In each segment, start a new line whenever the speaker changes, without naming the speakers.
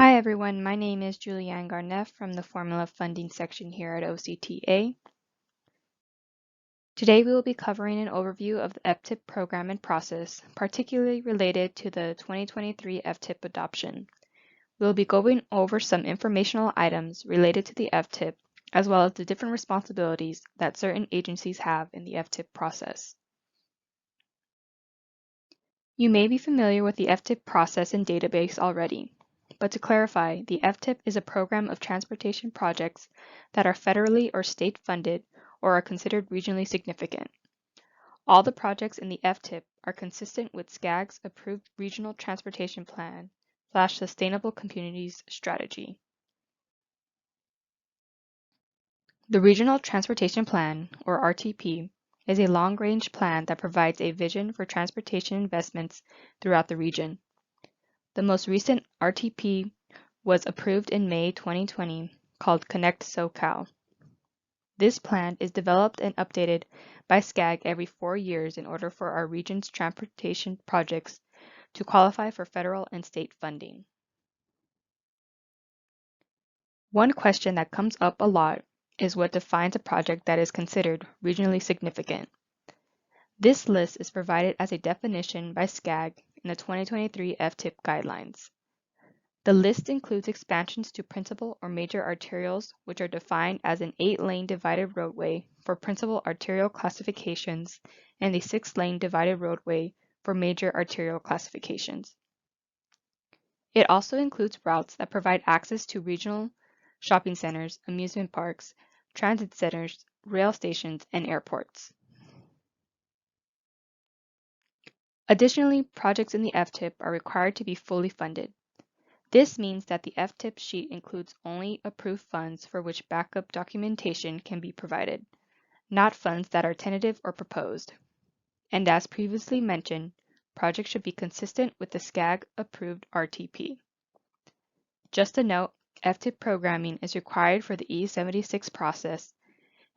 Hi everyone, my name is Julianne Garneff from the Formula Funding section here at OCTA. Today we will be covering an overview of the FTIP program and process, particularly related to the 2023 FTIP adoption. We will be going over some informational items related to the FTIP, as well as the different responsibilities that certain agencies have in the FTIP process. You may be familiar with the FTIP process and database already. But to clarify, the FTIP is a program of transportation projects that are federally or state funded or are considered regionally significant. All the projects in the FTIP are consistent with SCAG's approved Regional Transportation Plan / Sustainable Communities Strategy. The Regional Transportation Plan, or RTP, is a long-range plan that provides a vision for transportation investments throughout the region. The most recent RTP was approved in May 2020, called Connect SoCal. This plan is developed and updated by SCAG every 4 years in order for our region's transportation projects to qualify for federal and state funding. One question that comes up a lot is what defines a project that is considered regionally significant. This list is provided as a definition by SCAG in the 2023 FTIP guidelines. The list includes expansions to principal or major arterials, which are defined as an 8-lane divided roadway for principal arterial classifications and a 6-lane divided roadway for major arterial classifications. It also includes routes that provide access to regional shopping centers, amusement parks, transit centers, rail stations, and airports. Additionally, projects in the FTIP are required to be fully funded. This means that the FTIP sheet includes only approved funds for which backup documentation can be provided, not funds that are tentative or proposed. And as previously mentioned, projects should be consistent with the SCAG-approved RTP. Just a note, FTIP programming is required for the E76 process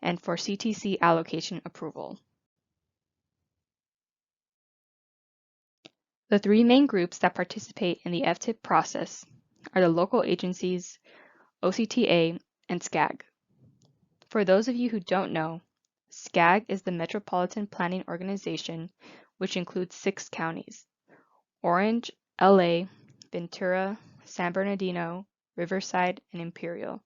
and for CTC allocation approval. The three main groups that participate in the FTIP process are the local agencies, OCTA, and SCAG. For those of you who don't know, SCAG is the Metropolitan Planning Organization, which includes 6 counties: Orange, LA, Ventura, San Bernardino, Riverside, and Imperial.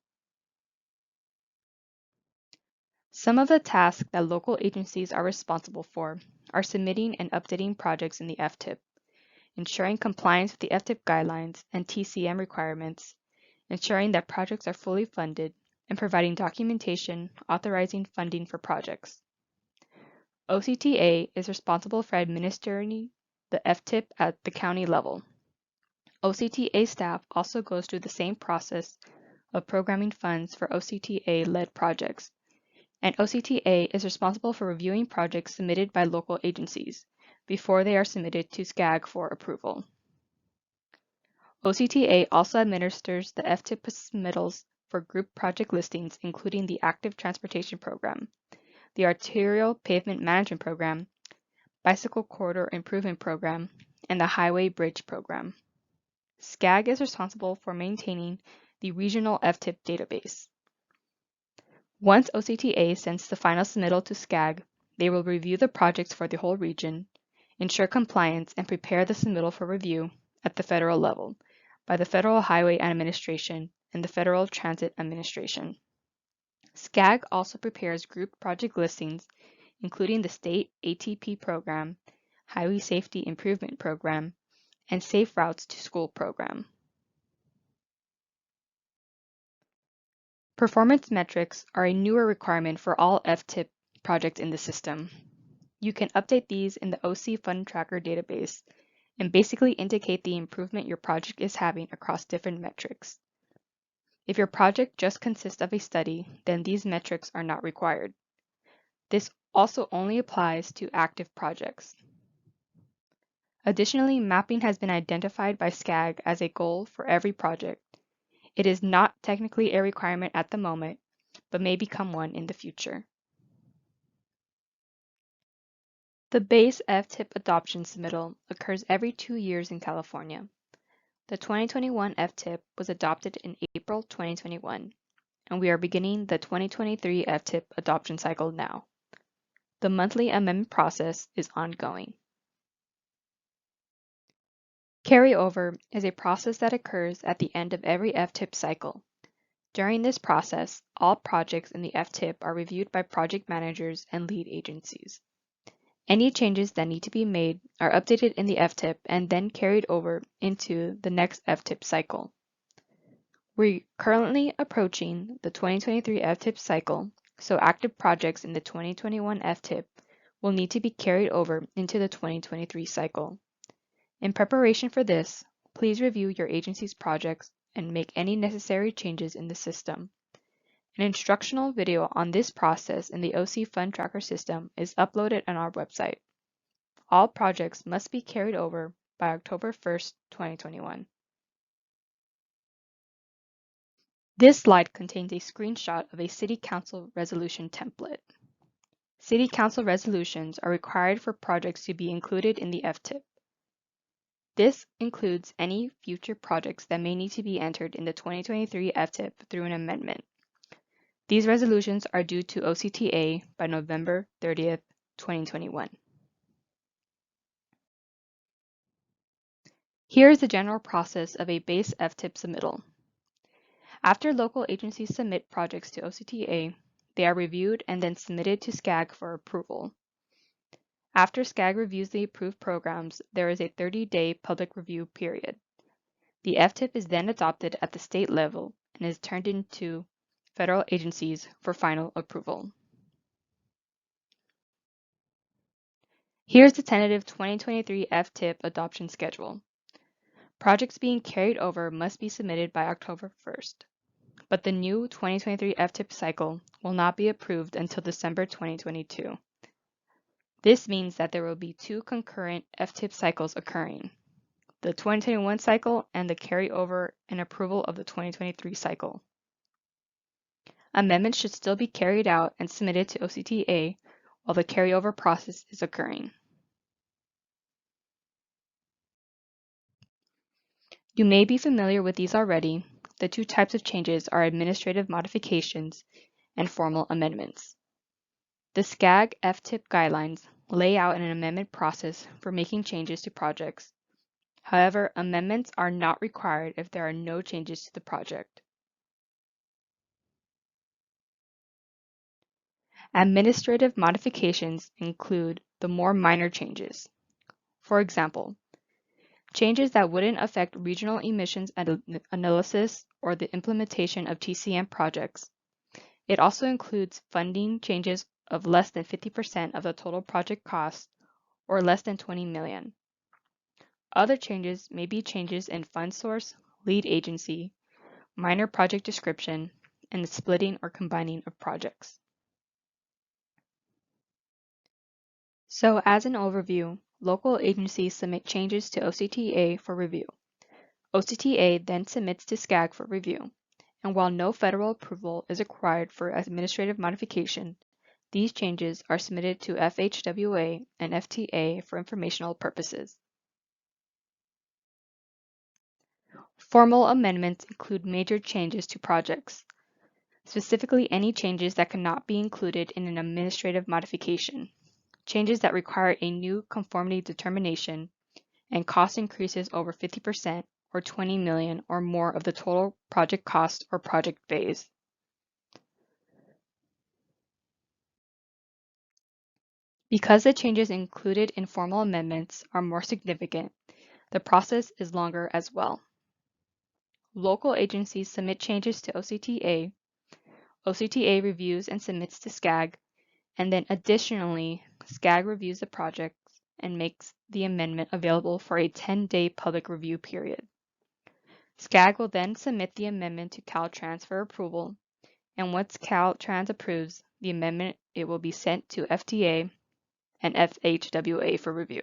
Some of the tasks that local agencies are responsible for are submitting and updating projects in the FTIP, ensuring compliance with the FTIP guidelines and TCM requirements, ensuring that projects are fully funded, and providing documentation authorizing funding for projects. OCTA is responsible for administering the FTIP at the county level. OCTA staff also goes through the same process of programming funds for OCTA-led projects, and OCTA is responsible for reviewing projects submitted by local agencies before they are submitted to SCAG for approval. OCTA also administers the FTIP submittals for group project listings, including the Active Transportation Program, the Arterial Pavement Management Program, Bicycle Corridor Improvement Program, and the Highway Bridge Program. SCAG is responsible for maintaining the regional FTIP database. Once OCTA sends the final submittal to SCAG, they will review the projects for the whole region, ensure compliance, and prepare the submittal for review at the federal level by the Federal Highway Administration and the Federal Transit Administration. SCAG also prepares group project listings, including the State ATP Program, Highway Safety Improvement Program, and Safe Routes to School Program. Performance metrics are a newer requirement for all FTIP projects in the system. You can update these in the OCFundtracker database and basically indicate the improvement your project is having across different metrics. If your project just consists of a study, then these metrics are not required. This also only applies to active projects. Additionally, mapping has been identified by SCAG as a goal for every project. It is not technically a requirement at the moment, but may become one in the future. The base FTIP adoption submittal occurs every 2 years in California. The 2021 FTIP was adopted in April 2021, and we are beginning the 2023 FTIP adoption cycle now. The monthly amendment process is ongoing. Carryover is a process that occurs at the end of every FTIP cycle. During this process, all projects in the FTIP are reviewed by project managers and lead agencies. Any changes that need to be made are updated in the FTIP and then carried over into the next FTIP cycle. We're currently approaching the 2023 FTIP cycle, so active projects in the 2021 FTIP will need to be carried over into the 2023 cycle. In preparation for this, please review your agency's projects and make any necessary changes in the system. An instructional video on this process in the OCFundtracker system is uploaded on our website. All projects must be carried over by October 1st, 2021. This slide contains a screenshot of a City Council resolution template. City Council resolutions are required for projects to be included in the FTIP. This includes any future projects that may need to be entered in the 2023 FTIP through an amendment. These resolutions are due to OCTA by November 30th, 2021. Here is the general process of a base FTIP submittal. After local agencies submit projects to OCTA, they are reviewed and then submitted to SCAG for approval. After SCAG reviews the approved programs, there is a 30-day public review period. The FTIP is then adopted at the state level and is turned into federal agencies for final approval. Here's the tentative 2023 FTIP adoption schedule. Projects being carried over must be submitted by October 1st, but the new 2023 FTIP cycle will not be approved until December 2022. This means that there will be two concurrent FTIP cycles occurring, the 2021 cycle and the carryover and approval of the 2023 cycle. Amendments should still be carried out and submitted to OCTA while the carryover process is occurring. You may be familiar with these already. The two types of changes are administrative modifications and formal amendments. The SCAG FTIP guidelines lay out an amendment process for making changes to projects. However, amendments are not required if there are no changes to the project. Administrative modifications include the more minor changes. For example, changes that wouldn't affect regional emissions analysis or the implementation of TCM projects. It also includes funding changes of less than 50% of the total project cost or less than $20 million. Other changes may be changes in fund source, lead agency, minor project description, and the splitting or combining of projects. So as an overview, local agencies submit changes to OCTA for review. OCTA then submits to SCAG for review, and while no federal approval is required for administrative modification, these changes are submitted to FHWA and FTA for informational purposes. Formal amendments include major changes to projects, specifically any changes that cannot be included in an administrative modification, changes that require a new conformity determination, and cost increases over 50% or $20 million or more of the total project cost or project phase. Because the changes included in formal amendments are more significant, the process is longer as well. Local agencies submit changes to OCTA, OCTA reviews and submits to SCAG, and then additionally, SCAG reviews the projects and makes the amendment available for a 10-day public review period. SCAG will then submit the amendment to Caltrans for approval, and once Caltrans approves the amendment, it will be sent to FDA and FHWA for review.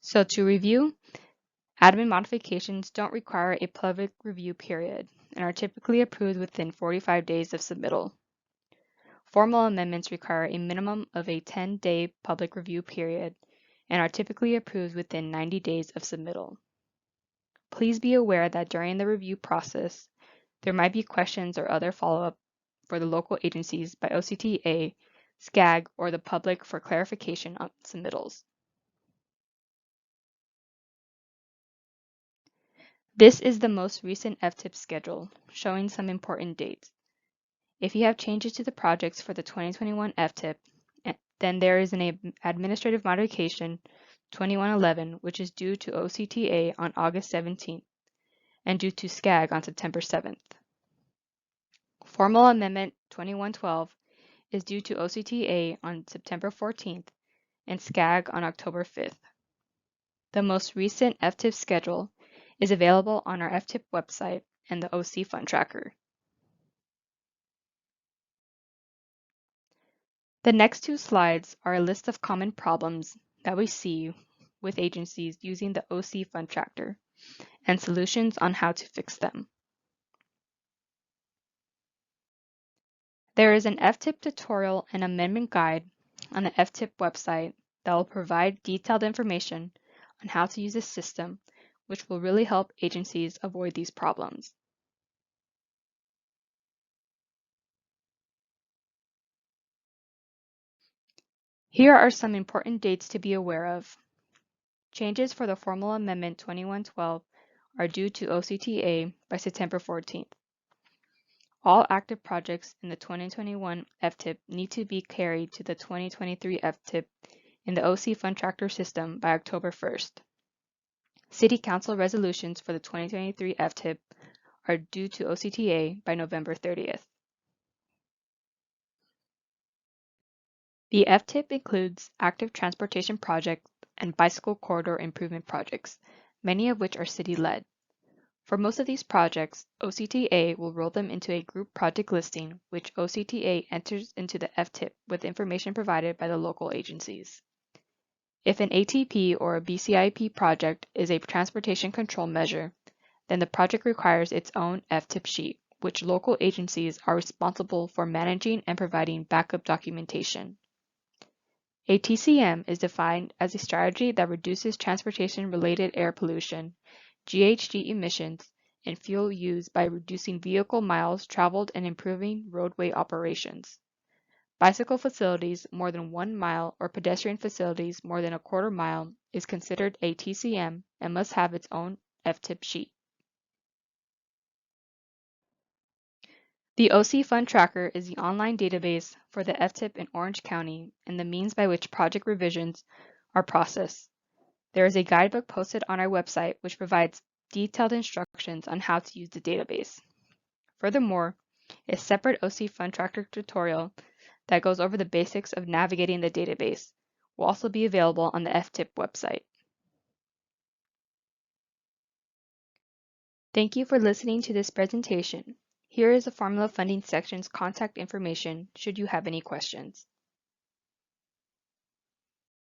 So to review, admin modifications don't require a public review period and are typically approved within 45 days of submittal. Formal amendments require a minimum of a 10-day public review period and are typically approved within 90 days of submittal. Please be aware that during the review process, there might be questions or other follow-up for the local agencies by OCTA, SCAG, or the public for clarification on submittals. This is the most recent FTIP schedule, showing some important dates. If you have changes to the projects for the 2021 FTIP, then there is an administrative modification 2111, which is due to OCTA on August 17th and due to SCAG on September 7th. Formal Amendment 2112 is due to OCTA on September 14th and SCAG on October 5th. The most recent FTIP schedule is available on our FTIP website and the OCFundtracker. The next two slides are a list of common problems that we see with agencies using the OCFundtracker and solutions on how to fix them. There is an FTIP tutorial and amendment guide on the FTIP website that will provide detailed information on how to use the system, which will really help agencies avoid these problems. Here are some important dates to be aware of. Changes for the Formal Amendment 2112 are due to OCTA by September 14th. All active projects in the 2021 FTIP need to be carried to the 2023 FTIP in the OCFundtracker system by October 1st. City Council resolutions for the 2023 FTIP are due to OCTA by November 30th. The FTIP includes active transportation projects and bicycle corridor improvement projects, many of which are city-led. For most of these projects, OCTA will roll them into a group project listing, which OCTA enters into the FTIP with information provided by the local agencies. If an ATP or a BCIP project is a transportation control measure, then the project requires its own FTIP sheet, which local agencies are responsible for managing and providing backup documentation. A TCM is defined as a strategy that reduces transportation-related air pollution, GHG emissions, and fuel used by reducing vehicle miles traveled and improving roadway operations. Bicycle facilities more than 1 mile or pedestrian facilities more than a quarter mile is considered a TCM and must have its own FTIP sheet. The OCFundtracker is the online database for the FTIP in Orange County and the means by which project revisions are processed. There is a guidebook posted on our website which provides detailed instructions on how to use the database. Furthermore, a separate OCFundtracker tutorial that goes over the basics of navigating the database will also be available on the FTIP website. Thank you for listening to this presentation. Here is the Formula Funding section's contact information should you have any questions.